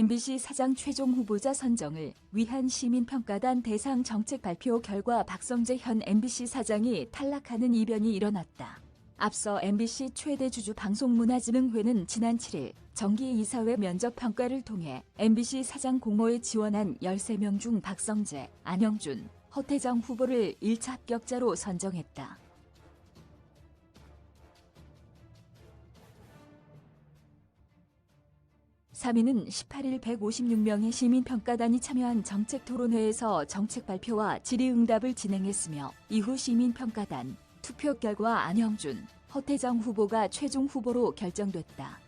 MBC 사장 최종 후보자 선정을 위한 시민평가단 대상 정책 발표 결과 박성재 현 MBC 사장이 탈락하는 이변이 일어났다. 앞서 MBC 최대 주주 방송문화진흥회는 지난 7일 정기이사회 면접평가를 통해 MBC 사장 공모에 지원한 13명 중 박성재, 안영준, 허태정 후보를 1차 합격자로 선정했다. (3위는) 18일 156명의 시민평가단이 참여한 정책토론회에서 정책 발표와 질의응답을 진행했으며 이후 시민평가단 투표 결과 안영준, 허태정 후보가 최종 후보로 결정됐다.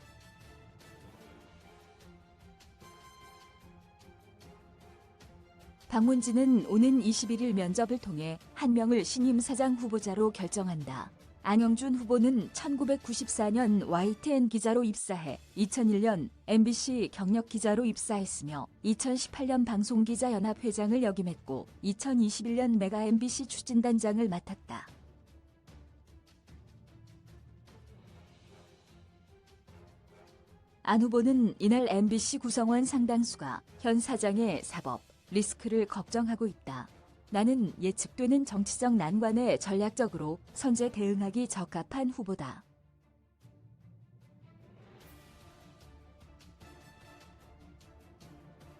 방문진은 오는 21일 면접을 통해 한 명을 신임 사장 후보자로 결정한다. 안영준 후보는 1994년 YTN 기자로 입사해 2001년 MBC 경력 기자로 입사했으며 2018년 방송기자연합 회장을 역임했고 2021년 메가 MBC 추진단장을 맡았다. 안 후보는 이날 MBC 구성원 상당수가 현 사장의 사법, 리스크를 걱정하고 있다. 나는 예측되는 정치적 난관에 전략적으로 선제 대응하기 적합한 후보다.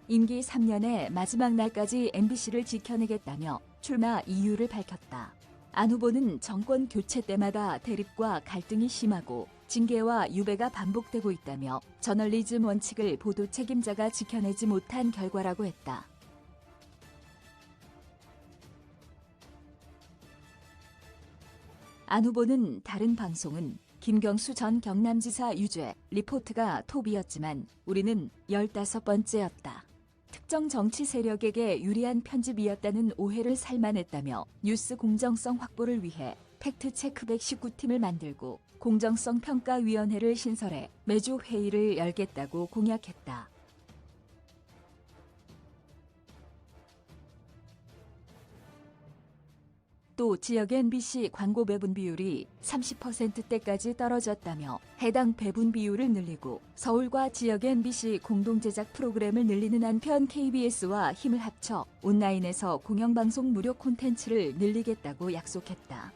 임기 3년의 마지막 날까지 MBC를 지켜내겠다며 출마 이유를 밝혔다. 안 후보는 정권 교체 때마다 대립과 갈등이 심하고 징계와 유배가 반복되고 있다며 저널리즘 원칙을 보도 책임자가 지켜내지 못한 결과라고 했다. 안 후보는 다른 방송은 김경수 전 경남지사 유죄 리포트가 톱이었지만 우리는 15번째였다. 특정 정치 세력에게 유리한 편집이었다는 오해를 살만했다며 뉴스 공정성 확보를 위해 팩트체크 119팀을 만들고 공정성 평가위원회를 신설해 매주 회의를 열겠다고 공약했다. 또 지역 MBC 광고 배분 비율이 30%대까지 떨어졌다며 해당 배분 비율을 늘리고 서울과 지역 MBC 공동제작 프로그램을 늘리는 한편 KBS와 힘을 합쳐 온라인에서 공영방송 무료 콘텐츠를 늘리겠다고 약속했다.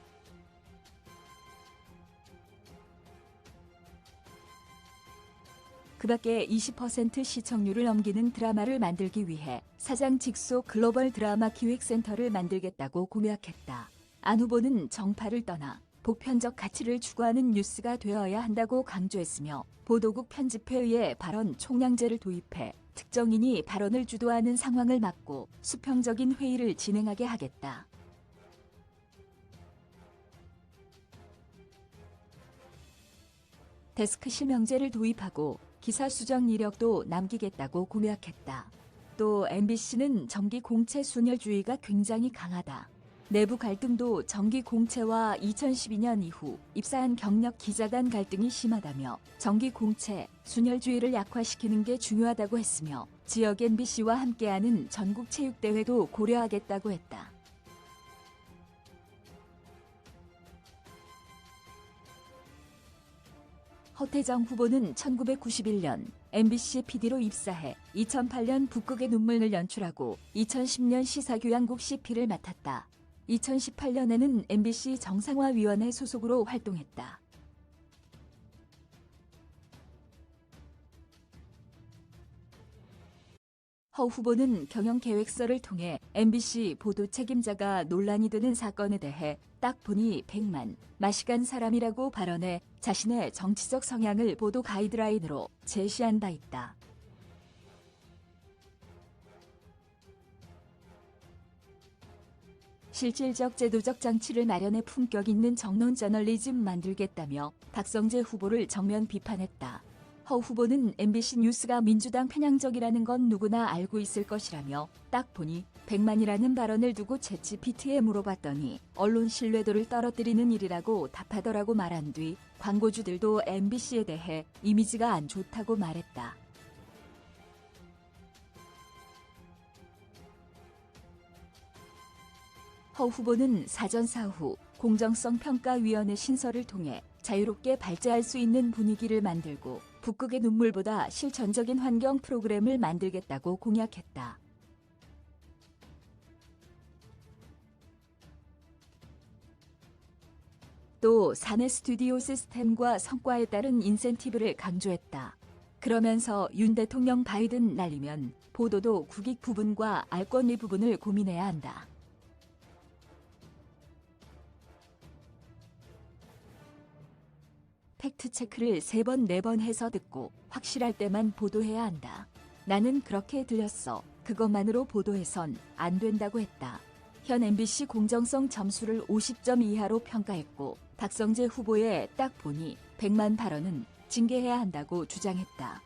그 밖에 20% 시청률을 넘기는 드라마를 만들기 위해 사장 직속 글로벌 드라마 기획센터를 만들겠다고 공약했다. 안 후보는 정파를 떠나 보편적 가치를 추구하는 뉴스가 되어야 한다고 강조했으며 보도국 편집회의에 발언 총량제를 도입해 특정인이 발언을 주도하는 상황을 막고 수평적인 회의를 진행하게 하겠다. 데스크 실명제를 도입하고 기사 수정 이력도 남기겠다고 공약했다. 또 MBC는 정기 공채 순혈주의가 굉장히 강하다. 내부 갈등도 정기 공채와 2012년 이후 입사한 경력 기자 간 갈등이 심하다며 정기 공채, 순혈주의를 약화시키는 게 중요하다고 했으며 지역 MBC와 함께하는 전국 체육대회도 고려하겠다고 했다. 허태정 후보는 1991년 MBC PD로 입사해 2008년 북극의 눈물을 연출하고 2010년 시사교양국 CP를 맡았다. 2018년에는 MBC 정상화위원회 소속으로 활동했다. 허 후보는 경영계획서를 통해 MBC 보도 책임자가 논란이 되는 사건에 대해 딱 보니 100만 마시간 사람이라고 발언해 자신의 정치적 성향을 보도 가이드라인으로 제시한 바 있다. 실질적 제도적 장치를 마련해 품격 있는 정론 저널리즘 만들겠다며 박성재 후보를 정면 비판했다. 허 후보는 MBC 뉴스가 민주당 편향적이라는 건 누구나 알고 있을 것이라며 딱 보니 100만이라는 발언을 두고 챗GPT에 물어봤더니 언론 신뢰도를 떨어뜨리는 일이라고 답하더라고 말한 뒤 광고주들도 MBC에 대해 이미지가 안 좋다고 말했다. 허 후보는 사전 사후 공정성 평가위원회 신설을 통해 자유롭게 발제할 수 있는 분위기를 만들고 북극의 눈물보다 실천적인 환경 프로그램을 만들겠다고 공약했다. 또 사내 스튜디오 시스템과 성과에 따른 인센티브를 강조했다. 그러면서 윤 대통령 바이든 날리면 보도도 국익 부분과 알권리 부분을 고민해야 한다. 팩트체크를 3번, 4번 해서 듣고 확실할 때만 보도해야 한다. 나는 그렇게 들렸어. 그것만으로 보도해선 안 된다고 했다. 현 MBC 공정성 점수를 50점 이하로 평가했고 박성재 후보의 딱 보니 100만 발언은 징계해야 한다고 주장했다.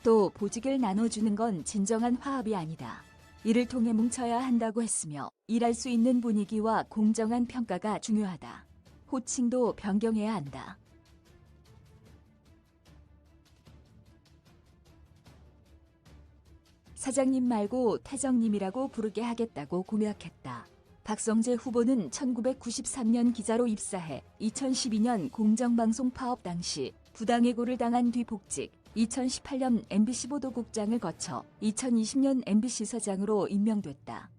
또 보직을 나눠주는 건 진정한 화합이 아니다. 이를 통해 뭉쳐야 한다고 했으며 일할 수 있는 분위기와 공정한 평가가 중요하다. 호칭도 변경해야 한다. 사장님 말고 태정님이라고 부르게 하겠다고 공약했다. 박성재 후보는 1993년 기자로 입사해 2012년 공정방송 파업 당시 부당해고를 당한 뒤 복직, 2018년 MBC 보도국장을 거쳐 2020년 MBC 사장으로 임명됐다.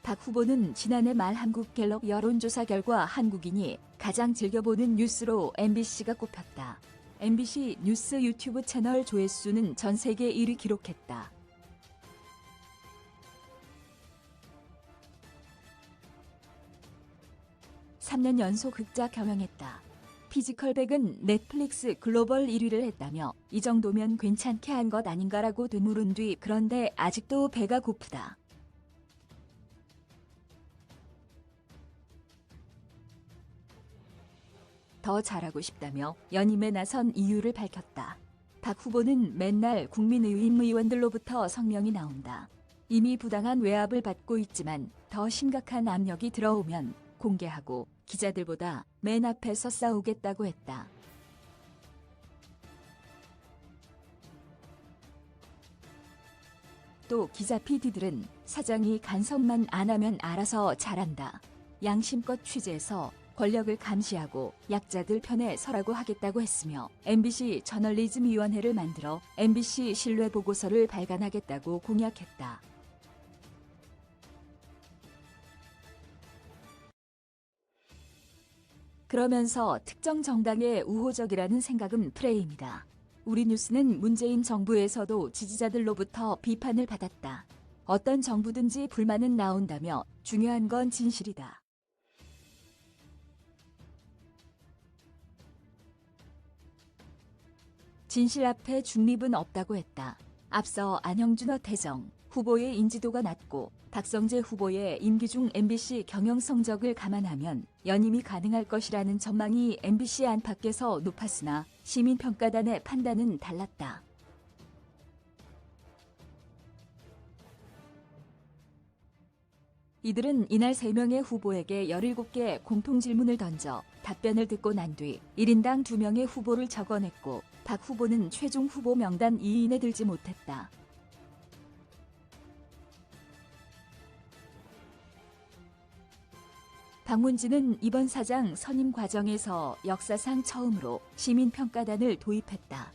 박 후보는 지난해 말 한국갤럽 여론조사 결과 한국인이 가장 즐겨보는 뉴스로 MBC가 꼽혔다. MBC 뉴스 유튜브 채널 조회수는 전 세계 1위 기록했다. (3년) 연속 흑자 경영했다. 피지컬백은 넷플릭스 글로벌 1위를 했다며 이 정도면 괜찮게 한 것 아닌가라고 되물은 뒤 그런데 아직도 배가 고프다. 더 잘하고 싶다며 연임에 나선 이유를 밝혔다. 박 후보는 맨날 국민의힘 의원들로부터 성명이 나온다. 이미 부당한 외압을 받고 있지만 더 심각한 압력이 들어오면 공개하고 기자들보다 맨 앞에서 싸우겠다고 했다. 또 기자 PD들은 사장이 간섭만 안 하면 알아서 잘한다. 양심껏 취재해서 권력을 감시하고 약자들 편에 서라고 하겠다고 했으며 MBC 저널리즘위원회를 만들어 MBC 신뢰보고서를 발간하겠다고 공약했다. 그러면서 특정 정당의 우호적이라는 생각은 프레임이다. 우리 뉴스는 문재인 정부에서도 지지자들로부터 비판을 받았다. 어떤 정부든지 불만은 나온다며 중요한 건 진실이다. 진실 앞에 중립은 없다고 했다. 앞서 안형준 허태정 후보의 인지도가 낮고 박성재 후보의 임기 중 MBC 경영 성적을 감안하면 연임이 가능할 것이라는 전망이 MBC 안팎에서 높았으나 시민평가단의 판단은 달랐다. 이들은 이날 3명의 후보에게 17개 공통질문을 던져 답변을 듣고 난 뒤 1인당 2명의 후보를 적어냈고 박 후보는 최종 후보 명단 2인에 들지 못했다. 박문진은 이번 사장 선임 과정에서 역사상 처음으로 시민평가단을 도입했다.